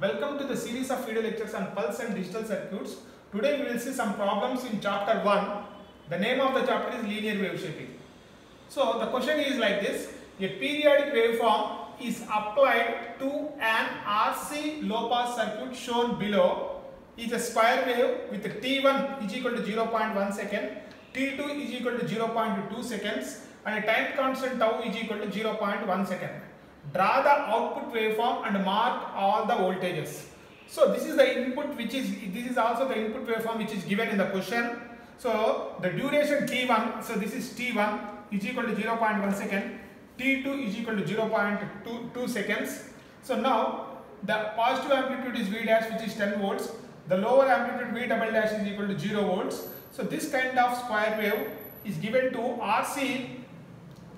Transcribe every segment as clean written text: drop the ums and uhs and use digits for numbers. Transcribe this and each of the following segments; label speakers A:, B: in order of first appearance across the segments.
A: Welcome to the series of video lectures on pulse and digital circuits. Today we will see some problems in chapter 1. The name of the chapter is linear wave shaping. So the question is like this. A periodic waveform is applied to an RC low pass circuit shown below. Is a square wave with T1 is equal to 0.1 second, T2 is equal to 0.2 seconds and a time constant tau is equal to 0.1 second. Draw the output waveform and mark all the voltages. So this is the input this is also the input waveform which is given in the question. So the duration T1, so this is T1 is equal to 0.1 second, T2 is equal to 0.2 seconds. So now the positive amplitude is V dash which is 10 volts, the lower amplitude V double dash is equal to 0 volts. So this kind of square wave is given to RC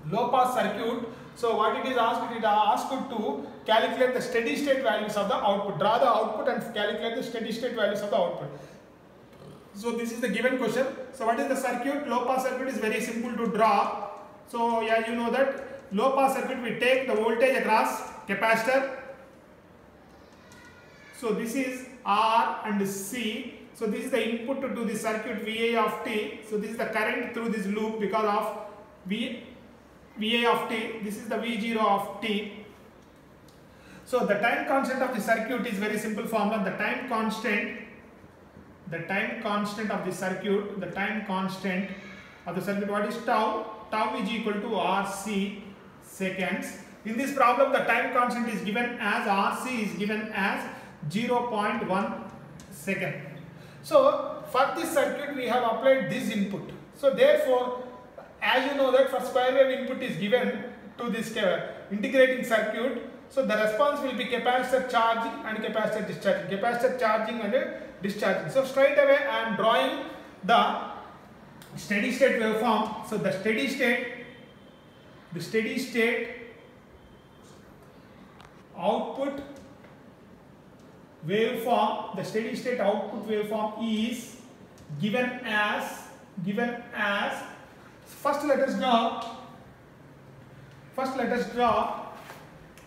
A: low pass circuit. So what it is asked to calculate the steady state values of the output. Draw the output and calculate the steady state values of the output. So this is the given question. So what is the circuit? Low pass circuit is very simple to draw. So as you know that low pass circuit, we take the voltage across capacitor. So this is R and C. So this is the input to the circuit VA of t. So this is the current through this loop because of VA of t. This is the V0 of t. So the time constant of the circuit is very simple formula. The time constant of the circuit, what is tau? Tau is equal to RC seconds. In this problem, the time constant is given as RC is given as 0.1 second. So for this circuit, we have applied this input. So therefore, as you know that for square wave input is given to this integrating circuit, so the response will be capacitor charging and capacitor discharging. Capacitor charging and discharging. So straight away I am drawing the steady state waveform. So the steady state output waveform, the steady state output waveform is given as first let us draw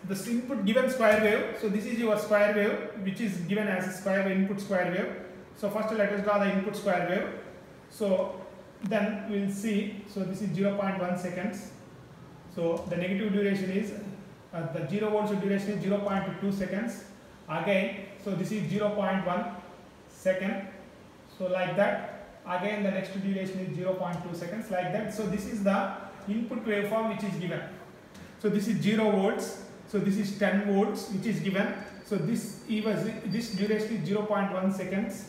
A: the input given square wave. So this is your square wave which is given as a square wave, input square wave. So first let us draw the input square wave. So then we will see. So this is 0.1 seconds. So the negative duration is the 0 volts duration is 0.2 seconds. Again, so this is 0.1 second. So like that. Again the next duration is 0.2 seconds like that. So this is the input waveform which is given. So this is 0 volts. So this is 10 volts which is given. So this duration is 0.1 seconds.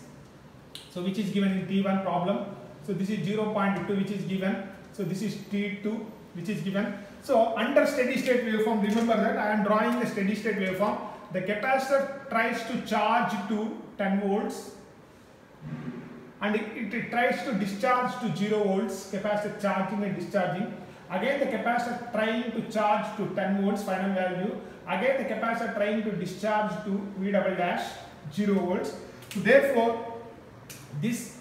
A: So which is given in T1 problem. So this is 0.2 which is given. So this is T2 which is given. So under steady state waveform, remember that I am drawing the steady state waveform. The capacitor tries to charge to 10 volts and it tries to discharge to 0 volts, capacitor charging and discharging. Again the capacitor trying to charge to 10 volts final value. Again the capacitor trying to discharge to V double dash 0 volts. So therefore this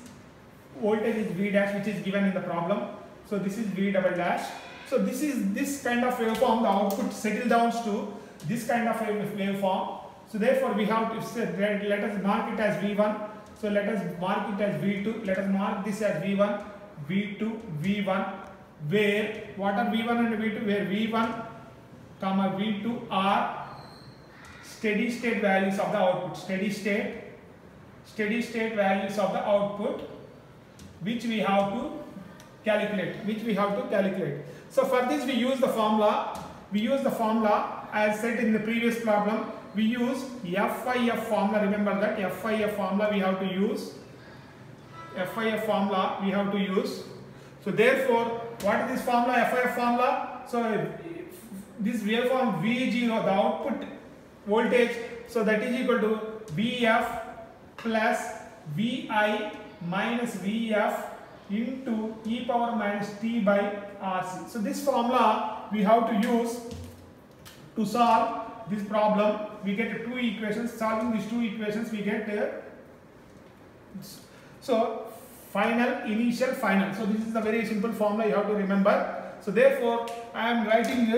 A: voltage is V dash which is given in the problem. So this is V double dash. So this kind of waveform, the output settle down to this kind of waveform. So therefore we have to say, let us mark it as V1. So let us mark it as V2. Let us mark this as V1, V2, V1. Where what are V1 and V2? Where V1, V2 are steady state values of the output. Steady state values of the output, which we have to calculate. So for this we use the formula. As said in the previous problem. We use FIF formula. Remember that FIF formula we have to use. So therefore, what is this formula? FIF formula. So this waveform V0, the output voltage. So that is equal to VF plus VI minus VF into e power minus t by RC. So this formula we have to use to solve this problem. We get two equations. Solving these two equations we get so final, initial, final. So this is a very simple formula you have to remember. So therefore I am writing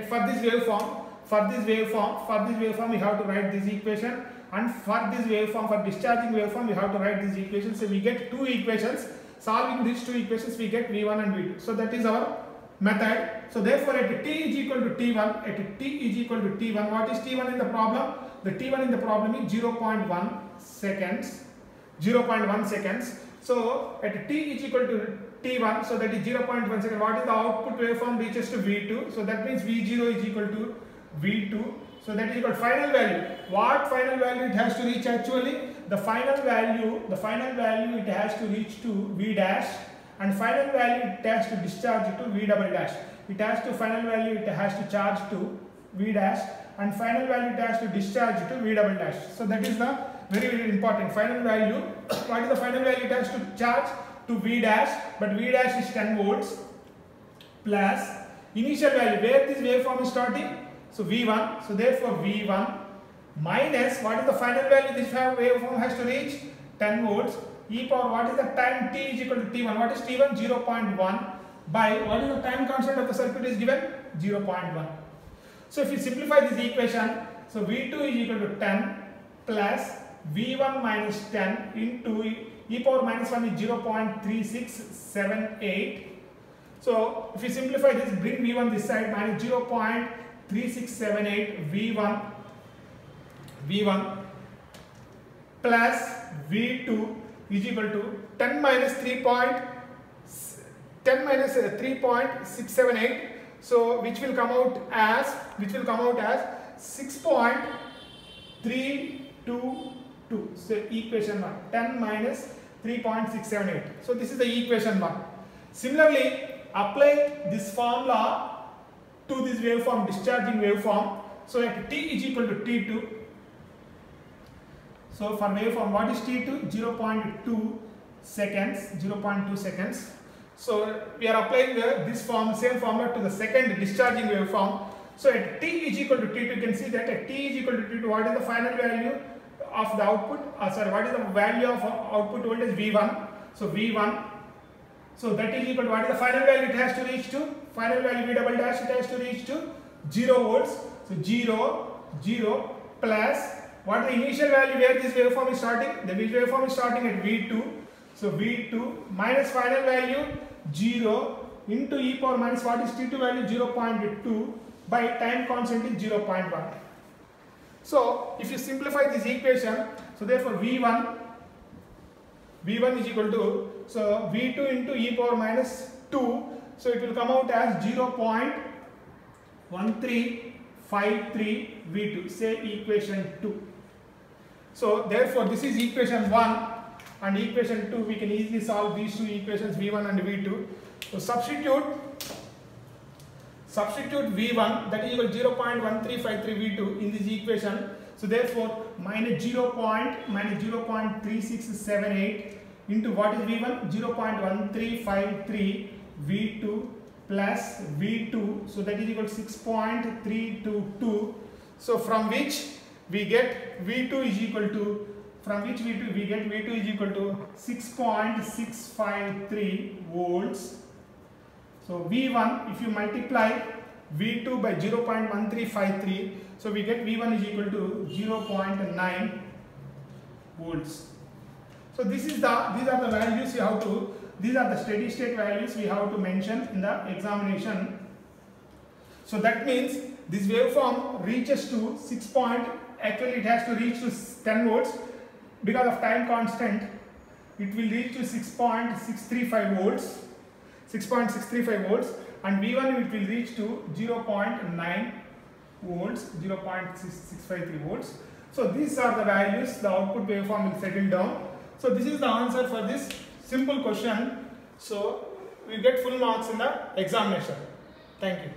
A: for this waveform. for this waveform we have to write this equation, and for this waveform, for discharging waveform, we have to write this equation. So we get two equations. Solving these two equations, we get V1 and V2. So that is our method. So therefore, at t is equal to t1, at t is equal to t1. What is t1 in the problem? The t1 in the problem is 0.1 seconds. 0.1 seconds. So at t is equal to t1, so that is 0.1 second. What is the output waveform reaches to V2? So that means V0 is equal to V2. So that is equal to final value. What final value it has to reach actually? The final value it has to reach to V dash, and final value it has to discharge to V double dash. It has to final value it has to charge to V dash, and final value it has to discharge to V double dash. So that is the very important final value. What is the final value it has to charge to V dash? But V dash is 10 volts plus initial value where this waveform is starting. So V1. So therefore V1 minus what is the final value this waveform has to reach? 10 volts. E power what is the time t is equal to t1? What is t1? 0.1 by what is the time constant of the circuit is given? 0.1. So if you simplify this equation, so V2 is equal to 10 plus V1 minus 10 into e power minus 1 is 0.3678. So if you simplify this, bring V1 this side, minus 0.3678 V1 plus V2 is equal to 10 minus 3.678. So which will come out as 6.322. So equation 1, 10 minus 3.678. So this is the equation 1. Similarly, apply this formula to this waveform, discharging waveform. So at t is equal to t2. So for waveform, what is t2? 0.2 seconds. So we are applying this same formula to the second discharging waveform. So at t is equal to t2, you can see that at t is equal to t2, what is the final value of the output? What is the value of output voltage? V1. So V1. So that is equal to what is the final value it has to reach to? Final value V double dash it has to reach to 0 volts. So 0 plus what is the initial value where this waveform is starting? The waveform is starting at V2. So V2 minus final value 0 into e power minus what is t2 value? 0.2 by time constant is 0.1. So if you simplify this equation, so therefore V1 is equal to, so V2 into e power minus 2, so it will come out as 0.1353 V2, say equation 2. So therefore this is equation 1, and equation 2 we can easily solve these two equations V1 and V2. So substitute V1, that is equal to 0.1353 V2 in this equation. So therefore minus 0.3678 into what is V1? 0.1353 V2 plus V2. So that is equal to 6.322. So from which we get V2 is equal to, we get V2 is equal to 6.653 volts. So V1, if you multiply V2 by 0.1353, so we get V1 is equal to 0.9 volts. So these are the values you have to, these are the steady state values we have to mention in the examination. So that means this waveform reaches to actually it has to reach to 10 volts. Because of time constant, it will reach to 6.635 volts. 6.635 volts, and V1 it will reach to 0.9 volts, 0.653 volts. So these are the values the output waveform will settle down. So this is the answer for this simple question. So we get full marks in the examination. Thank you.